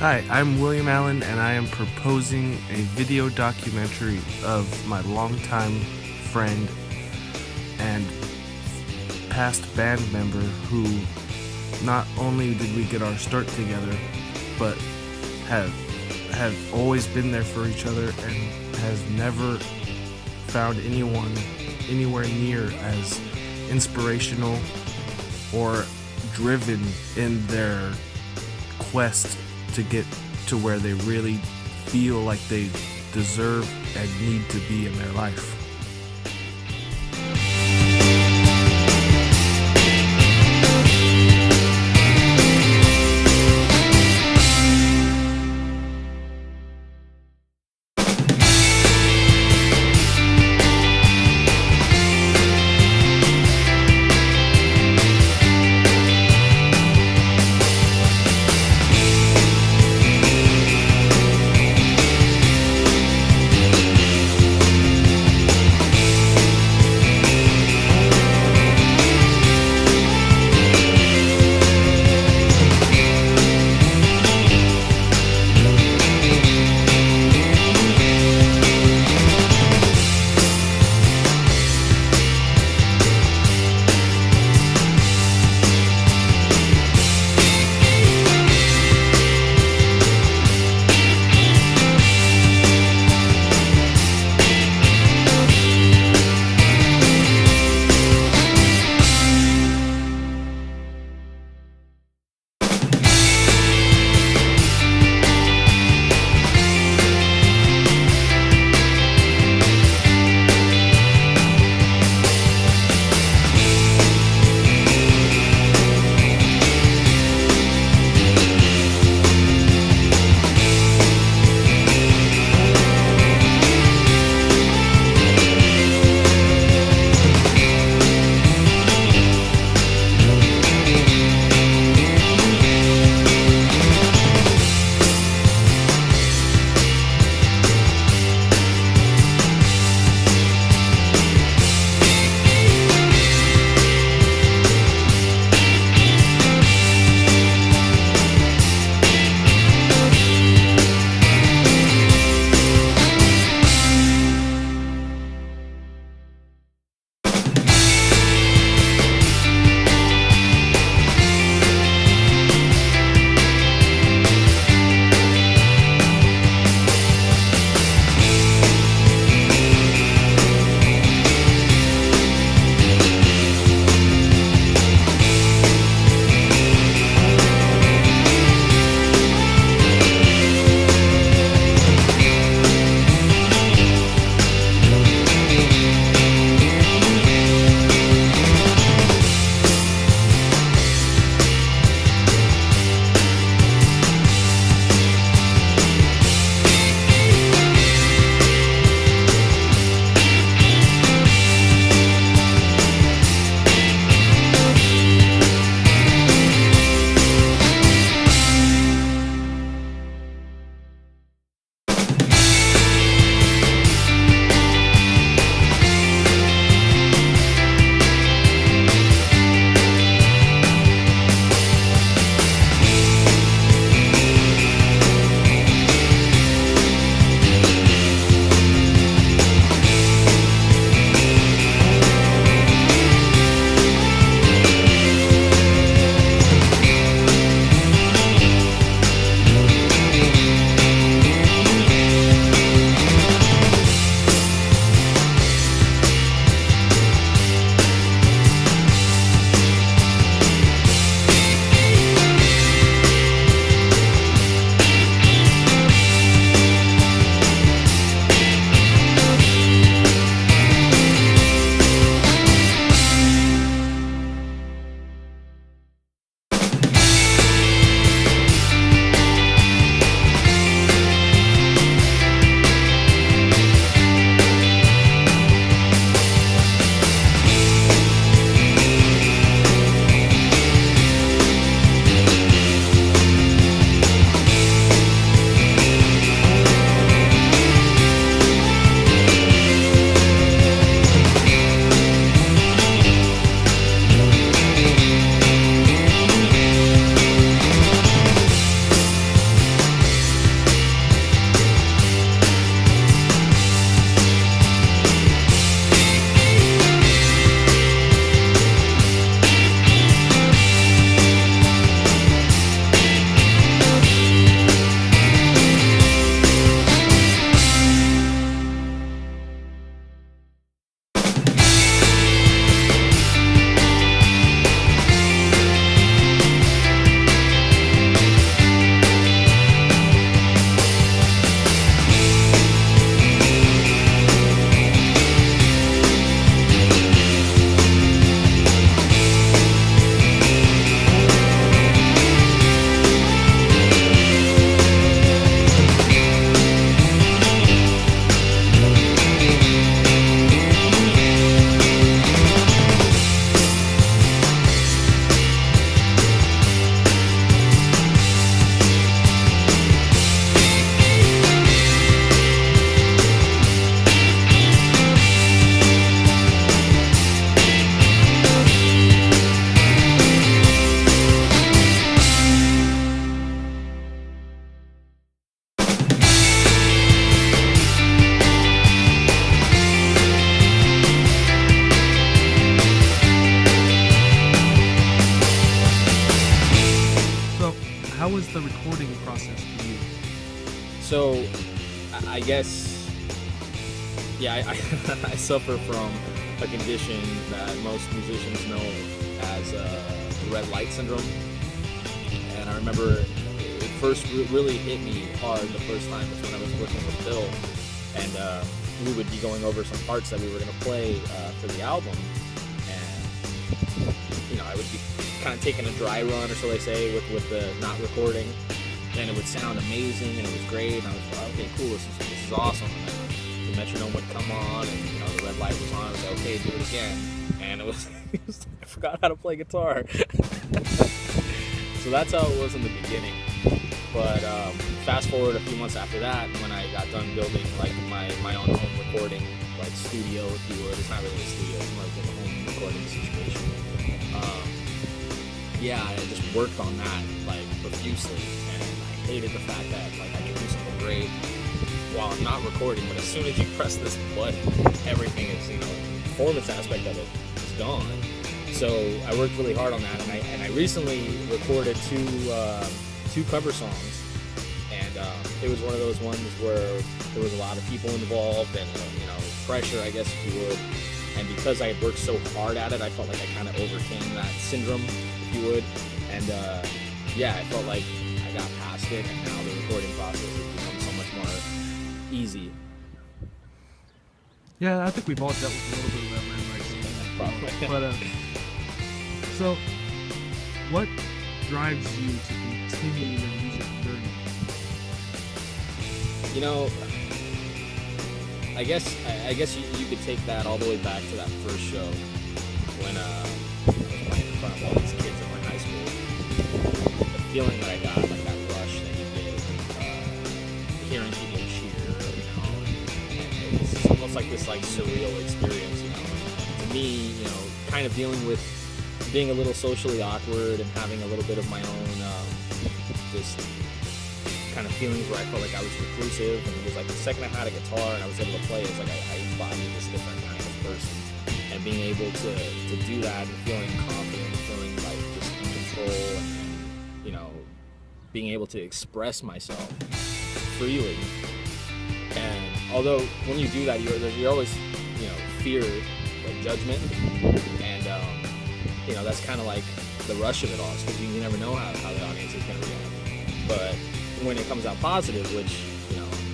Hi, I'm William Allen, and I am proposing a video documentary of my longtime friend and past band member who not only did we get our start together, but have always been there for each other and has never found anyone anywhere near as inspirational or driven in their quest to get to where they really feel like they deserve and need to be in their life. the recording process for you? So, I guess, yeah, I suffer from a condition that most musicians know as red light syndrome. And I remember it first really hit me hard the first time was when I was working with Bill, and we would be going over some parts that we were going to play for the album, and I would be kind of taking a dry run, or so they say, with the not recording, and it would sound amazing and it was great, and I was like, okay, cool, this is awesome. And then the metronome would come on, and the red light was on. I was like, okay, do it again, and it was I forgot how to play guitar. So that's how it was in the beginning. But fast forward a few months after that, when I got done building like my own home recording like studio, if you would. It's not really a studio, it's more like a home recording situation. I just worked on that like profusely, and I hated the fact that like I could do something great while I'm not recording, but as soon as you press this button, everything is, the performance aspect of it is gone. So I worked really hard on that, and I recently recorded two cover songs, and it was one of those ones where there was a lot of people involved, and pressure, I guess, if you would. And because I had worked so hard at it, I felt like I kind of overcame that syndrome, if you would. And I felt like I got past it, and now the recording process has become so much more easy. Yeah, I think we've all dealt with a little bit of that red light syndrome. Probably. But so, what drives you to continue your music journey? I guess you could take that all the way back to that first show when I was playing in front of all these kids in my high school. The feeling that I got, like that rush that you get, hearing people cheer, and it's almost like this like surreal experience, To me, kind of dealing with being a little socially awkward and having a little bit of my own just kind of feelings where I felt like I was reclusive, and it was like the second I had a guitar and I was able to play, it was like I embodied this different kind of person, and being able to do that and feeling confident, feeling like just in control, and being able to express myself freely. And although when you do that, you're always fear like judgment, and that's kind of like the rush of it all, because you never know how the audience is going to react. But when it comes out positive, which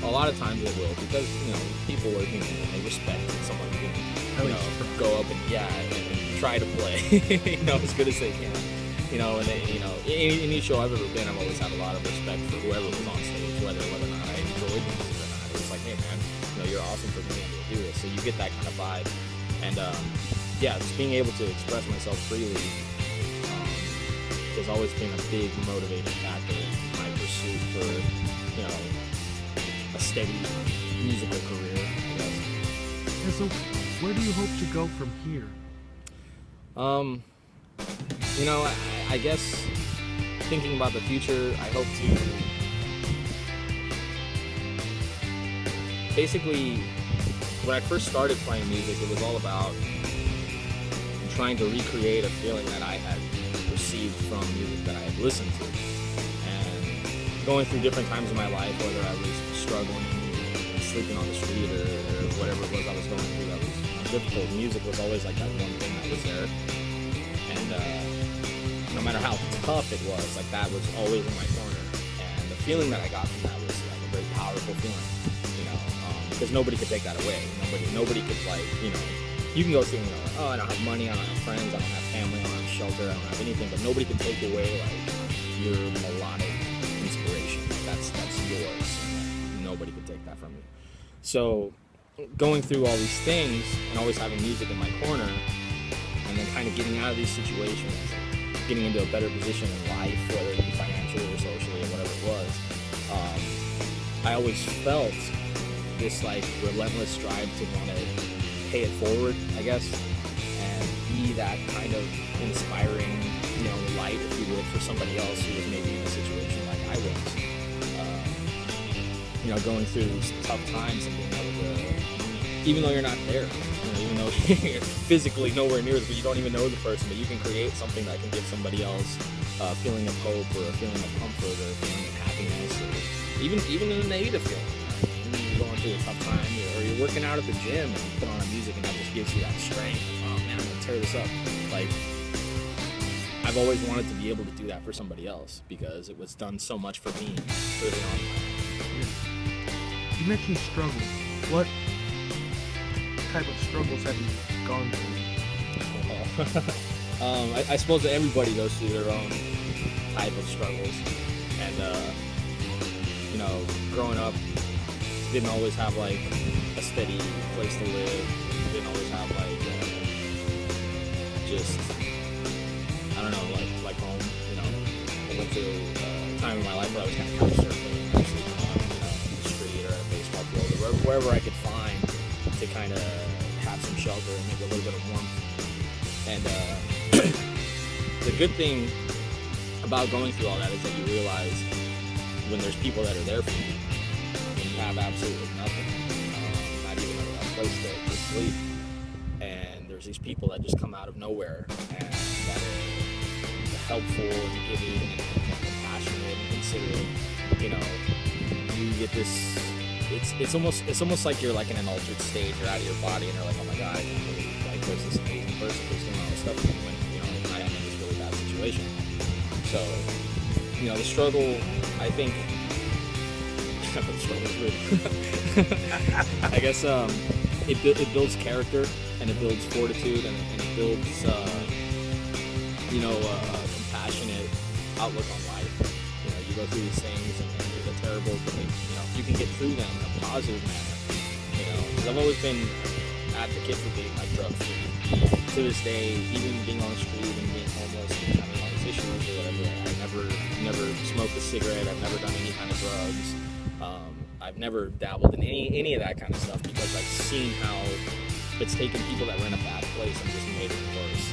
a lot of times it will, because people are human and they respect someone who can go up and try to play as good as they can, and they, any show I've ever been, I've always had a lot of respect for whoever was on stage, whether or not I enjoyed the music or not. It was like, hey man, you're awesome for being able to do this. So you get that kind of vibe, and just being able to express myself freely has always been a big motivating factor in my pursuit for a steady musical career, I guess. Yeah, so where do you hope to go from here? I guess thinking about the future, I hope to basically, when I first started playing music, it was all about trying to recreate a feeling that I had received from music that I had listened to. And going through different times in my life, whether I was struggling, sleeping on the street, or whatever it was I was going through that was difficult, music was always like that one thing that was there. And no matter how tough it was, like that was always in my corner. And the feeling that I got from that was like a very powerful feeling, because nobody could take that away. Nobody could you can go through, oh, I don't have money, I don't have friends, I don't have family, I don't have shelter, I don't have anything, but nobody can take away your melodic inspiration. That's yours. Nobody could take that from you. So going through all these things and always having music in my corner, and then kind of getting out of these situations, getting into a better position in life, whether it be financially or socially or whatever it was, I always felt this relentless drive to want to pay it forward, I guess, and be that kind of inspiring, light, if you would, for somebody else who was maybe in a situation like I was. Going through these tough times and being able to, even though you're not there, even even though you're physically nowhere near it, but you don't even know the person, but you can create something that can give somebody else a feeling of hope, or a feeling of comfort, or a feeling of happiness, or even a negative feeling. When you're going through a tough time, or you're working out at the gym and you put on a music and that just gives you that strength. Oh man, I'm gonna tear this up. Like, I've always wanted to be able to do that for somebody else because it was done so much for me early on. You mentioned struggle. What type of struggles have you gone through? I suppose that everybody goes through their own type of struggles, and you know, growing up, didn't always have like a steady place to live. Didn't always have like just, I don't know, like home. You know, I went through a time in my life where I was kind of couch surfing, and sleeping on, you know, the street or at a baseball field, or wherever I could find to kind of have some shelter and maybe a little bit of warmth. And the good thing about going through all that is that you realize when there's people that are there for you, when you have absolutely nothing, not even a place to sleep, and there's these people that just come out of nowhere and that are helpful and giving and compassionate and considerate. You know, you get this. It's almost like you're like in an altered state. You're out of your body, and you're like, oh my god, I can't believe like there's this amazing person who's doing all this stuff for me when, you know, I am in this really bad situation. So, you know, the struggle, I think, the struggle is real. I guess it builds character, and it builds fortitude, and it builds you know, a compassionate outlook on life. You know, you go through these things and they're terrible, but you know, you can get through them in a positive manner. You know, because I've always been an advocate for being like drug free. To this day, even being on the street and being homeless and having all these issues or whatever, I never smoked a cigarette. I've never done any kind of drugs. I've never dabbled in any of that kind of stuff because I've seen how it's taken people that were in a bad place and just made it worse.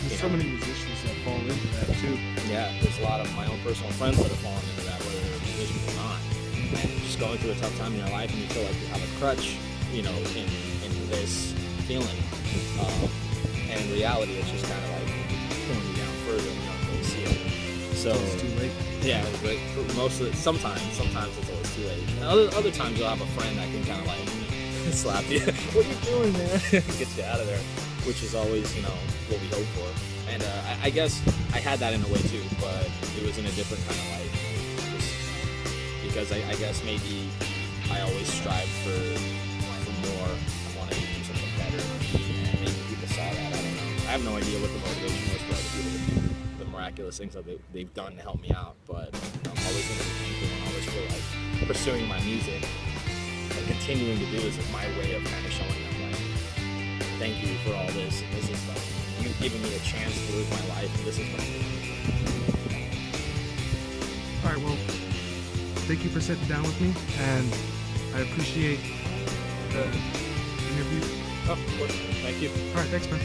There's so many musicians that fall into that too. Yeah, there's a lot of my own personal friends that have fallen into that, whether they're musicians or not. And just going through a tough time in your life and you feel like you have a crutch, you know, in this feeling. And in reality, it's just kind of like pulling you down further and you don't really see it. So It's too late. yeah, but for most of it, sometimes it's always too late. And other times you'll have a friend that can kind of like slap you. What are you doing, man? Get you out of there, which is always, you know, what we hope for. And I guess I had that in a way too, but it was in a different kind of light. Just because I guess maybe I always strive for more. I wanted to do something better, and maybe people saw that. I don't know. I have no idea what the motivation was for other people to do the miraculous things that they've done to help me out. But you know, I'm always going to be thankful and always feel like pursuing my music and continuing to do is my way of kind of showing them like, thank you for all this. And this is like, you've given me a chance to live my life, and this is what I'm doing. All right, well, thank you for sitting down with me, and I appreciate the interview. Oh, of course. Thank you. All right, thanks, man.